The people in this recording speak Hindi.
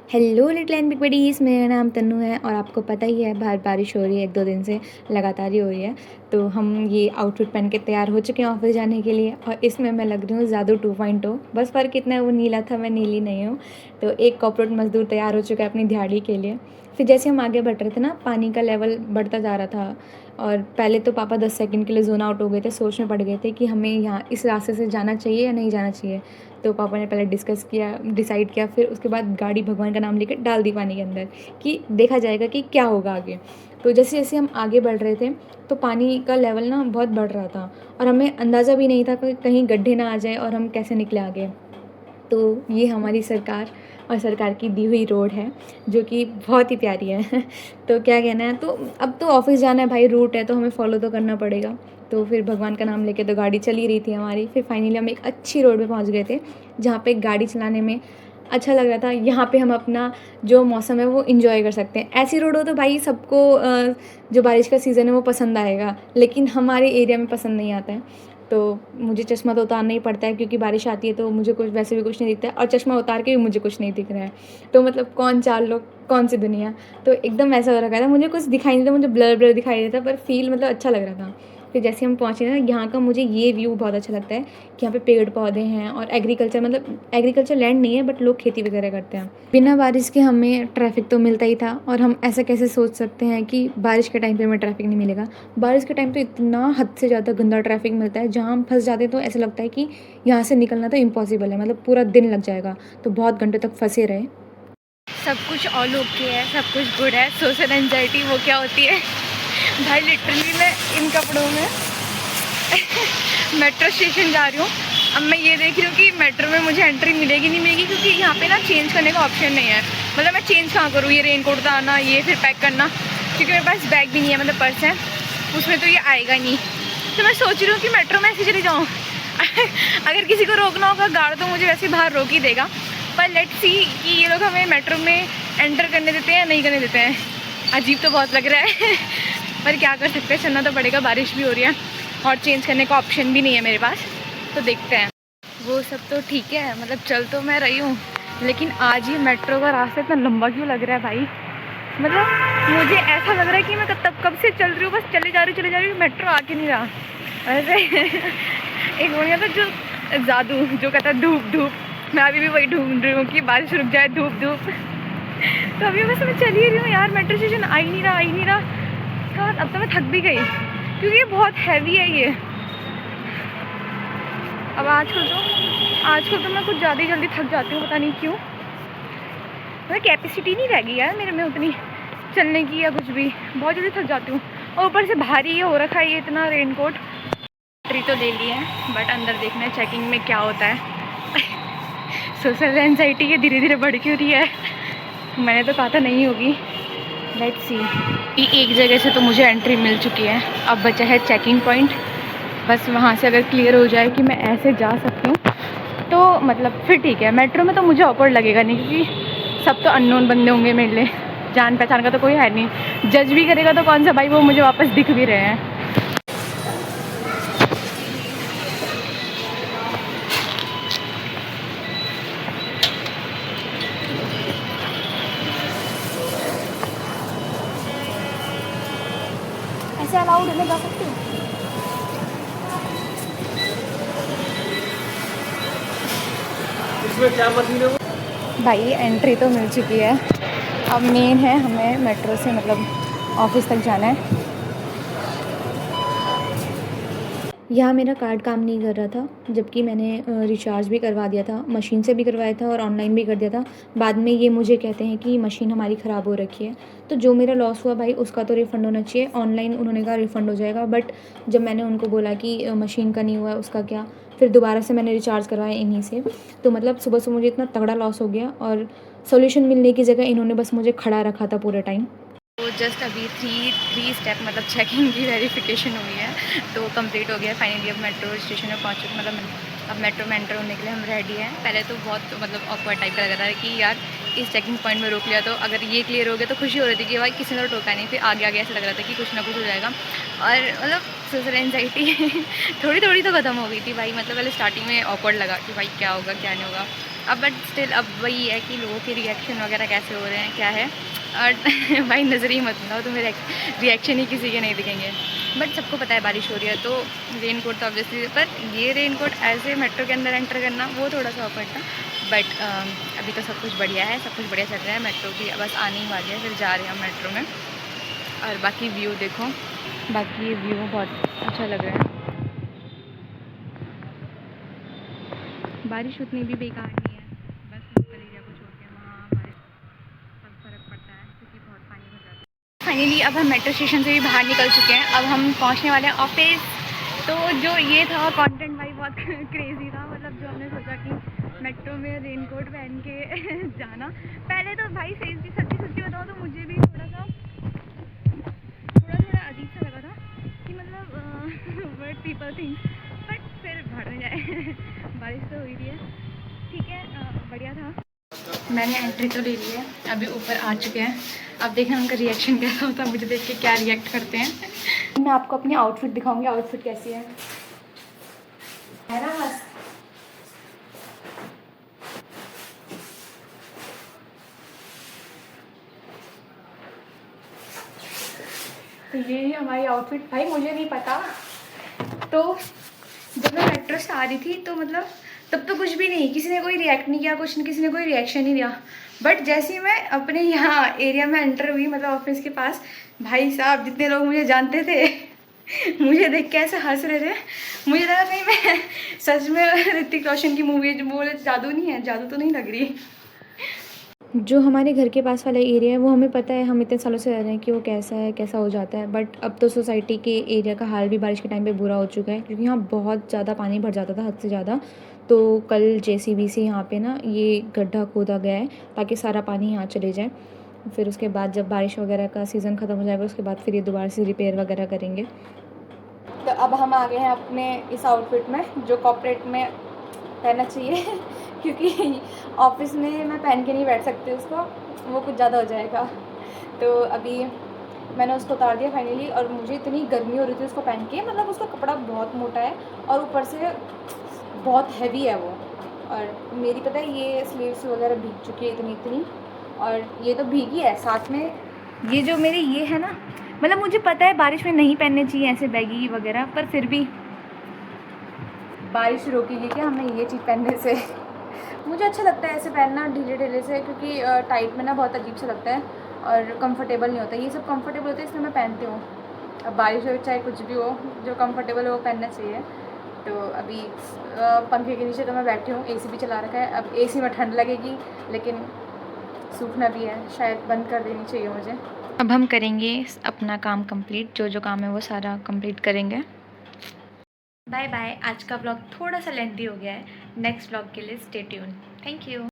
Hello little and big buddies, मेरा नाम तन्नू है और आपको पता ही है बाहर बारिश हो रही है, 1-2 दिन से लगातार ही हो रही है। तो हम ये आउटफिट पहन के तैयार हो चुके हैं ऑफिस जाने के लिए और इसमें मैं लग रही हूँ जादू 2.0। बस फ़र्क इतना है वो नीला था, मैं नीली नहीं हूँ। तो एक कॉर्पोरेट मज़दूर तैयार हो चुका है अपनी दिहाड़ी के लिए। फिर जैसे हम आगे बढ़ रहे थे ना, पानी का लेवल बढ़ता जा रहा था और पहले तो पापा 10 सेकंड के लिए ज़ोन आउट हो गए थे, सोच में पड़ गए थे कि हमें यहाँ इस रास्ते से जाना चाहिए या नहीं जाना चाहिए। तो पापा ने पहले डिसाइड किया, फिर उसके बाद गाड़ी भगवान का नाम लेकर डाल दी पानी के अंदर कि देखा जाएगा कि क्या होगा आगे। तो जैसे जैसे हम आगे बढ़ रहे थे तो पानी का लेवल ना बहुत बढ़ रहा था और हमें अंदाज़ा भी नहीं था कि कहीं गड्ढे ना आ जाए और हम कैसे निकले आगे। तो ये हमारी सरकार और सरकार की दी हुई रोड है जो कि बहुत ही प्यारी है। तो क्या कहना है, तो अब तो ऑफिस जाना है भाई, रूट है तो हमें फॉलो तो करना पड़ेगा। तो फिर भगवान का नाम लेके तो गाड़ी चल ही रही थी हमारी। फिर फाइनली हम एक अच्छी रोड पे पहुंच गए थे जहाँ पे गाड़ी चलाने में अच्छा लग रहा था। यहाँ पे हम अपना जो मौसम है वो इंजॉय कर सकते हैं। ऐसी रोड हो तो भाई सबको जो बारिश का सीज़न है वो पसंद आएगा, लेकिन हमारे एरिया में पसंद नहीं आता है। तो मुझे चश्मा तो उतारना ही पड़ता है क्योंकि बारिश आती है तो मुझे कुछ वैसे भी कुछ नहीं दिखता है और चश्मा उतार के भी मुझे कुछ नहीं दिख रहा है। तो मतलब कौन चार लोग कौन सी दुनिया, तो एकदम ऐसा हो रखा था, मुझे कुछ दिखाई नहीं था, मुझे ब्लर ब्लर दिखाई देता पर फील मतलब अच्छा लग रहा था। फिर जैसे हम पहुँचे ना, यहाँ का मुझे ये व्यू बहुत अच्छा लगता है कि यहाँ पे पेड़ पौधे हैं और एग्रीकल्चर, मतलब एग्रीकल्चर लैंड नहीं है बट लोग खेती वगैरह करते हैं। बिना बारिश के हमें ट्रैफिक तो मिलता ही था और हम ऐसा कैसे सोच सकते हैं कि बारिश के टाइम पे हमें ट्रैफिक नहीं मिलेगा। बारिश के टाइम तो इतना हद से ज़्यादा गंदा ट्रैफिक मिलता है, जहाँ हम फंस जाते हैं तो ऐसा लगता है कि यहाँ से निकलना तो इम्पॉसिबल है, मतलब पूरा दिन लग जाएगा, तो बहुत घंटे तक फंसे रहे। सब कुछ ऑल ओके है, सब कुछ गुड है। सोशल एंजाइटी वो क्या होती है भाई, लिटरली मैं इन कपड़ों में मेट्रो स्टेशन जा रही हूँ। अब मैं ये देख रही हूँ कि मेट्रो में मुझे एंट्री मिलेगी नहीं मिलेगी, क्योंकि यहाँ पे ना चेंज करने का ऑप्शन नहीं है। मतलब मैं चेंज कहाँ करूँ, ये रेनकोट उतारना, ये फिर पैक करना, क्योंकि मेरे पास बैग भी नहीं है, मतलब पर्स है उसमें तो ये आएगा नहीं। तो मैं सोच रही हूँ कि मेट्रो में ऐसे चली जाऊँ। अगर किसी को रोकना होगा गार्ड तो मुझे वैसे बाहर रोक ही देगा, पर लेट्स सी कि ये लोग हमें मेट्रो में एंटर करने देते हैं या नहीं करने देते हैं। अजीब तो बहुत लग रहा है पर क्या कर सकते हैं, चलना तो पड़ेगा। बारिश भी हो रही है और चेंज करने का ऑप्शन भी नहीं है मेरे पास, तो देखते हैं। वो सब तो ठीक है, मतलब चल तो मैं रही हूँ, लेकिन आज ये मेट्रो का रास्ता इतना लंबा क्यों लग रहा है भाई। मतलब मुझे ऐसा लग रहा है कि मैं कब से चल रही हूँ, बस चले जा रही हूँ, मेट्रो आके नहीं रहा। ऐसे एक बढ़िया था जो जादू जो कहता है धूप धूप, मैं अभी भी वही ढूंढ रही हूँ कि बारिश रुक जाए, धूप धूप। तो अभी बस मैं चली रही हूँ यार, मेट्रो स्टेशन आ ही नहीं रहा। उसके बाद अब तो मैं थक भी गई क्योंकि ये बहुत हैवी है ये। अब आजकल तो मैं कुछ ज़्यादा ही जल्दी थक जाती हूँ, पता नहीं क्यों। मतलब कैपेसिटी नहीं रह गई यार मेरे में उतनी चलने की या कुछ भी, बहुत जल्दी थक जाती हूँ। और ऊपर से भारी हो रखा है ये इतना रेनकोट। बैटरी तो ले ली है बट अंदर देखना है चेकिंग में क्या होता है। सोशल एंजाइटी ये धीरे धीरे बढ़ क्यों रही है, मैंने तो कहा था नहीं होगी। Let's see. एक जगह से तो मुझे एंट्री मिल चुकी है, अब बचा है चेकिंग पॉइंट। बस वहाँ से अगर क्लियर हो जाए कि मैं ऐसे जा सकती हूँ तो मतलब फिर ठीक है। मेट्रो में तो मुझे ऑकवर्ड लगेगा नहीं, क्योंकि सब तो अननोन बंदे होंगे मेरे लिए, जान पहचान का तो कोई है नहीं। जज भी करेगा तो कौन सा भाई, वो मुझे वापस दिख भी रहे हैं। ऐसे अलाउड है, मैं जा सकती हूँ। इसमें क्या मशीन है वो? भाई एंट्री तो मिल चुकी है, अब मेन है हमें मेट्रो से मतलब ऑफिस तक जाना है। यहाँ मेरा कार्ड काम नहीं कर रहा था, जबकि मैंने रिचार्ज भी करवा दिया था, मशीन से भी करवाया था और ऑनलाइन भी कर दिया था। बाद में ये मुझे कहते हैं कि मशीन हमारी ख़राब हो रखी है। तो जो मेरा लॉस हुआ भाई उसका तो रिफ़ंड होना चाहिए। ऑनलाइन उन्होंने कहा रिफ़ंड हो जाएगा, बट जब मैंने उनको बोला कि मशीन का नहीं हुआ है उसका क्या, फिर दोबारा से मैंने रिचार्ज करवाया इन्हीं से। तो मतलब सुबह से मुझे इतना तगड़ा लॉस हो गया और सोल्यूशन मिलने की जगह इन्होंने बस मुझे खड़ा रखा था पूरे टाइम। तो जस्ट अभी थ्री स्टेप मतलब चेकिंग की वेरिफिकेशन हुई है तो कंप्लीट हो गया फाइनली। अब मेट्रो स्टेशन में पहुँच चुके, मतलब अब मेट्रो में एंटर होने के लिए हम रेडी हैं। पहले तो बहुत मतलब ऑकवर्ड टाइप का लग रहा था कि यार इस चेकिंग पॉइंट में रोक लिया तो अगर ये क्लियर हो गया तो खुशी हो रही थी कि भाई किसी ने तो टोका नहीं। फिर आगे आगे ऐसा लग रहा था कि कुछ ना कुछ हो जाएगा, और मतलब सोशल एंजाइटी थोड़ी थोड़ी तो ख़त्म हो गई थी भाई। मतलब पहले स्टार्टिंग में ऑकवर्ड लगा कि भाई क्या होगा क्या नहीं होगा, अब बट स्टिल अब वही है कि लोगों के रिएक्शन वगैरह कैसे हो रहे हैं, क्या है। और भाई नज़र ही मत लगाओ, तो मेरे रिएक्शन ही किसी के नहीं दिखेंगे। बट सबको पता है बारिश हो रही है, तो रेन कोट तो ऑब्वियसली, पर ये रेन कोट ऐसे मेट्रो के अंदर एंटर करना वो थोड़ा सा ऑकवर्ड था। बट अभी तो सब कुछ बढ़िया है, सब कुछ बढ़िया चल रहा है। मेट्रो की बस आने ही वाली है, फिर जा रहे हैं हम मेट्रो में। और बाकी व्यू देखो, बाकी व्यू बहुत अच्छा लग रहा है। बारिश उतनी भी बेकार नहीं है, बस लोकल एरिया को छोड़ के वहाँ हमारे सब फ़र्क पड़ता है, क्योंकि बहुत पानी भर जाता है। फाइनली अब हम मेट्रो स्टेशन से भी बाहर निकल चुके हैं, अब हम पहुँचने वाले हैं ऑफिस। तो जो ये था कंटेंट भाई बहुत क्रेज़ी था, मतलब जो हमने सोचा कि मेट्रो में रेनकोट पहन के जाना। पहले तो भाई सच्ची सच्ची बताओ तो मुझे भी थोड़ा थोड़ा अजीब सा लगा था कि मतलब वर्ड पीपल थिंक, बट फिर भाड़ में जाए बारिश तो हुई रही है, ठीक है, बढ़िया था। मैंने एंट्री तो ले ली है, अभी ऊपर आ चुके हैं। अब देखना उनका रिएक्शन कैसा होता है, मुझे देख के क्या रिएक्ट करते हैं। मैं आपको अपनी आउटफिट दिखाऊंगी, आउटफिट कैसी है ना बस। तो ये ही हमारी आउटफिट। भाई मुझे नहीं पता, तो जब मैं मेट्रो से आ रही थी तो मतलब तब तो कुछ भी नहीं, किसी ने कोई रिएक्ट नहीं किया, कुछ किसी ने कोई रिएक्शन नहीं दिया। बट जैसे ही मैं अपने यहाँ एरिया में एंटर हुई, मतलब ऑफिस के पास, भाई साहब जितने लोग मुझे जानते थे मुझे देख के ऐसे हंस रहे थे। मुझे लगा नहीं मैं सच में ऋतिक रोशन की मूवी जो बोले जादू नहीं है, जादू तो नहीं लग रही। जो हमारे घर के पास वाला एरिया है वो हमें पता है, हम इतने सालों से रह रहे हैं कि वो कैसा है, कैसा हो जाता है। बट अब तो सोसाइटी के एरिया का हाल भी बारिश के टाइम पे बुरा हो चुका है, क्योंकि यहाँ बहुत ज़्यादा पानी भर जाता था, हद से ज़्यादा। तो कल जेसीबी से यहाँ पे ना ये गड्ढा खोदा गया है ताकि सारा पानी यहाँ चले जाए। फिर उसके बाद जब बारिश वगैरह का सीज़न ख़त्म हो जाएगा उसके बाद फिर ये दोबारा से रिपेयर वगैरह करेंगे। तो अब हम आ गए हैं अपने इस आउटफिट में जो कॉर्पोरेट में पहनना चाहिए क्योंकि ऑफिस में मैं पहन के नहीं बैठ सकती उसको, वो कुछ ज़्यादा हो जाएगा। तो अभी मैंने उसको उतार दिया फाइनली, और मुझे इतनी गर्मी हो रही थी उसको पहन के, मतलब उसका कपड़ा बहुत मोटा है और ऊपर से बहुत हैवी है वो। और मेरी पता है ये स्लीव्स वगैरह भीग चुकी है इतनी, और ये तो भीगी है साथ में। ये जो मेरे ये है ना, मतलब मुझे पता है बारिश में नहीं पहनने चाहिए ऐसे बैगी वगैरह, पर फिर भी बारिश रोकेगी क्या हमें ये चीज़ पहनने से। मुझे अच्छा लगता है ऐसे पहनना ढीले ढीले से, क्योंकि टाइट में ना बहुत अजीब सा लगता है और कंफर्टेबल नहीं होता। ये सब कंफर्टेबल होता है इसलिए मैं पहनती हूँ। अब बारिश हो चाहे कुछ भी हो, जो कंफर्टेबल हो वो पहनना चाहिए। तो अभी पंखे के नीचे तो मैं बैठी हूँ, एसी भी चला रखा है। अब एसी में ठंड लगेगी लेकिन सूखना भी है, शायद बंद कर देनी चाहिए मुझे। अब हम करेंगे अपना काम कंप्लीट, जो जो काम है वो सारा कंप्लीट करेंगे। Bye bye. आज का व्लॉग थोड़ा सा लेंथी हो गया है, नेक्स्ट व्लॉग के लिए स्टे ट्यून। Thank you.